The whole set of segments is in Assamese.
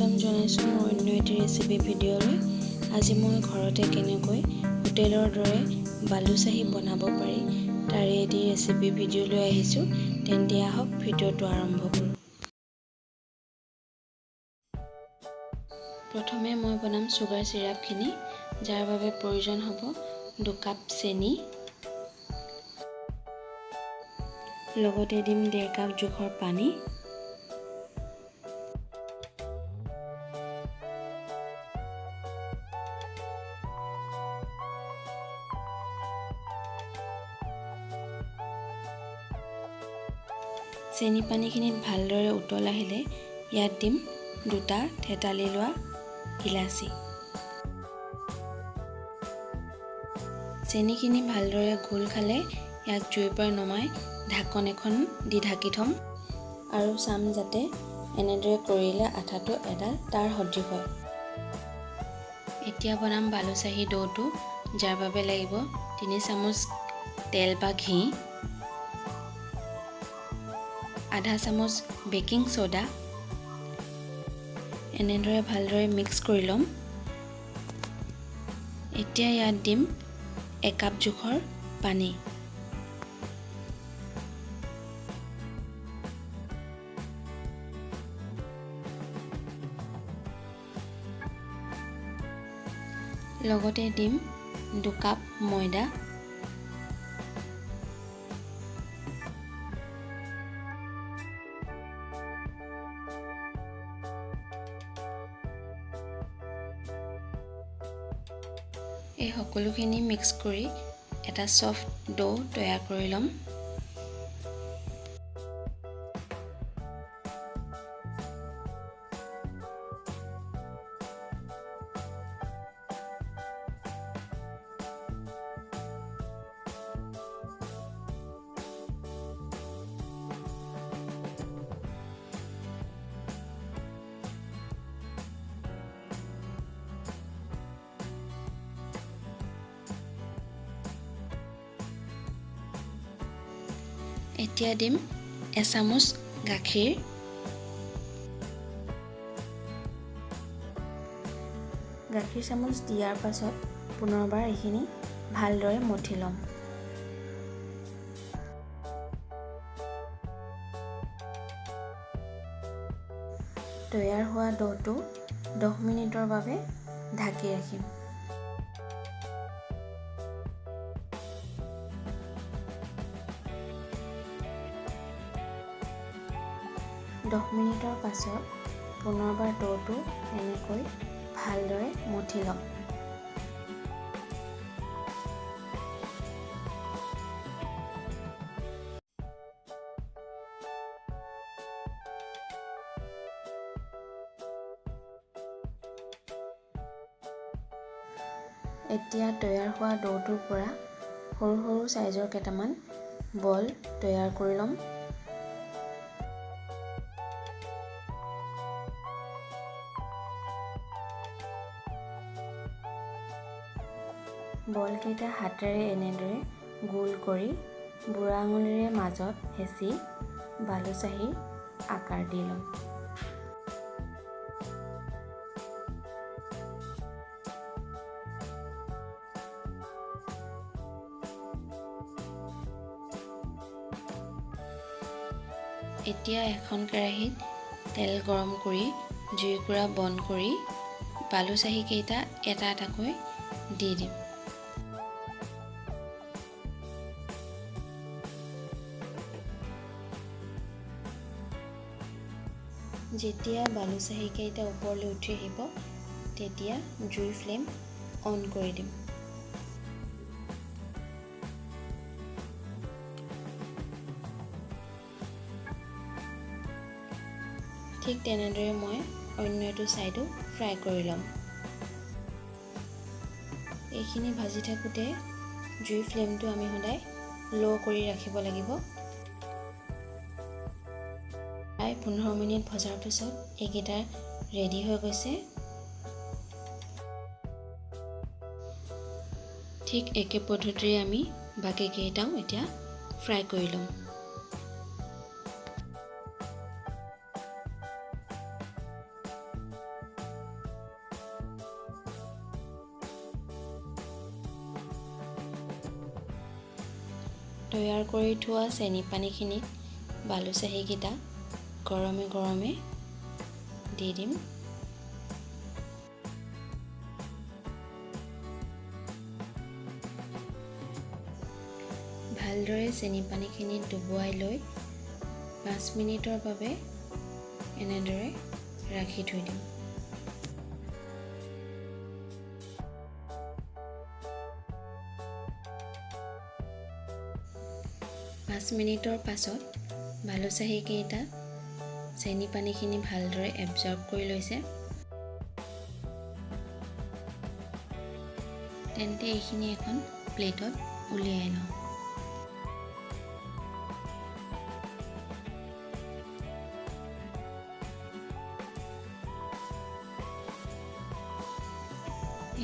স্বাগতম জনাইছোঁ মোৰ অন্য এটি ৰেচিপি ভিডিঅ'লৈ। আজি মই ঘৰতে কেনেকৈ হোটেলৰ দৰে বালুচাহী বনাব পাৰি তাৰে এটি ৰেচিপি ভিডিঅ' লৈ আহিছোঁ। তেন্তে আহক ভিডিঅ'টো আৰম্ভ কৰোঁ। প্ৰথমে মই বনাম চুগাৰ চিৰাপখিনি, যাৰ বাবে প্ৰয়োজন হ'ব 2 কাপ চেনি, লগতে দিম 1.5 কাপ জোখৰ পানী, চেনি পানীখিনিত ভালদৰে উতল আহিলে ইয়াত দিম 2টা থেতালি লোৱা ইলাচি। চেনিখিনি ভালদৰে ঘোল খালে ইয়াক জুইৰ পৰা নমাই ঢাকন এখন দি ঢাকি থ'ম আৰু চাম যাতে এনেদৰে কৰিলে আঠাটো এডাল তাৰ সদৃশ হয়। এতিয়া বনাম বালুচাহী ডোটো, যাৰ বাবে লাগিব 3 চামুচ তেল বা ঘি, আধা চামুচ বেকিং সোডা। এনেদৰে ভালদৰে মিক্স কৰি ল'ম। এতিয়া ইয়াত দিম 1 কাপ জোখৰ পানী। লগতে দিম 2 কাপ ময়দা, এই সকলোখিনি মিক্স কৰি এটা সফট ডো তৈয়াৰ কৰি ল'ম। এতিয়া দিম 1 চামুচ গাখীৰ, গাখীৰ চামুচ দিয়াৰ পাছত পুনৰবাৰ এইখিনি ভালদৰে মঠি ল'ম। তৈয়াৰ হোৱা ডোটো 10 মিনিটৰ বাবে ঢাকি ৰাখিম। দহ মিনিটৰ পাছত পুনৰবাৰ ডোটো এনেকৈ ভালদৰে মঠি ল'ম। এতিয়া তৈয়াৰ হোৱা ডোটোৰ পৰা সৰু সৰু সাইজৰ কেইটামান বল তৈয়াৰ কৰি ল'ম। বলকেইটা হাতেৰে এনেদৰে গোল কৰি বুঢ়া আঙুলিৰে মাজত হেঁচি বালুচাহীৰ আকাৰ দি ল'ম। এতিয়া এখন কেৰাহীত তেল গৰম কৰি জুইকুৰা বন্ধ কৰি বালুচাহীকেইটা এটা এটাকৈ দি দিম। যেতিয়া বালুচাহীকেইটা ওপৰলৈ উঠি আহিব তেতিয়া জুইৰ ফ্লেম অন কৰি দিম। ঠিক তেনেদৰে মই অন্য এটো ছাইডো ফ্ৰাই কৰি ল'ম। এইখিনি ভাজি থাকোঁতে জুইৰ ফ্লেমটো আমি সদায় ল' কৰি ৰাখিব লাগিব। প্ৰায় 15 মিনিট ভজাৰ পিছত এইকেইটা ৰেডি হৈ গৈছে। ঠিক একে পদ্ধতিৰে আমি বাকীকেইটাও এতিয়া ফ্ৰাই কৰি ল'ম। তৈয়াৰ কৰি থোৱা চেনি পানীখিনিত বালুচাহীকেইটা গৰমে গৰমে দি দিম। ভালদৰে চেনি পানীখিনিত ডুবুৱাই লৈ 5 মিনিটৰ বাবে এনেদৰে ৰাখি থৈ দিম। পাঁচ মিনিটৰ পাছত বালুচাহীকেইটা চেনি পানীখিনি ভালদৰে এবজৰ্ব কৰি লৈছে। তেন্তে এইখিনি এখন প্লেটত উলিয়াই লওঁ।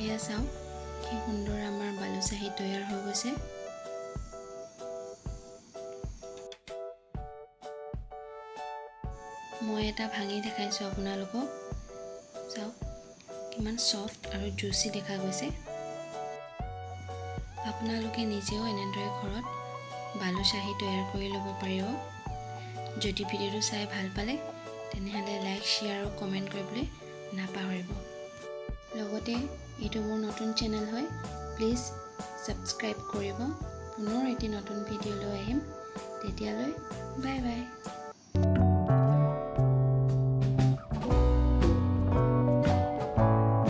এয়া চাওক কি সুন্দৰ আমাৰ বালুচাহী তৈয়াৰ হৈ গৈছে। মই এটা ভাঙি দেখাইছোঁ আপোনালোকক। চাওক কিমান ছফ্ট আৰু জুচি দেখা গৈছে। আপোনালোকে নিজেও এনেদৰে ঘৰত বালুচাহী তৈয়াৰ কৰি ল'ব পাৰিব। যদি ভিডিঅ'টো চাই ভাল পালে তেনেহ'লে লাইক, শ্বেয়াৰ আৰু কমেণ্ট কৰিবলৈ নাপাহৰিব। লগতে এইটো মোৰ নতুন চেনেল হয়, প্লিজ ছাবস্ক্ৰাইব কৰিব। পুনৰ এটি নতুন ভিডিঅ' লৈ আহিম। তেতিয়ালৈ বাই বাই।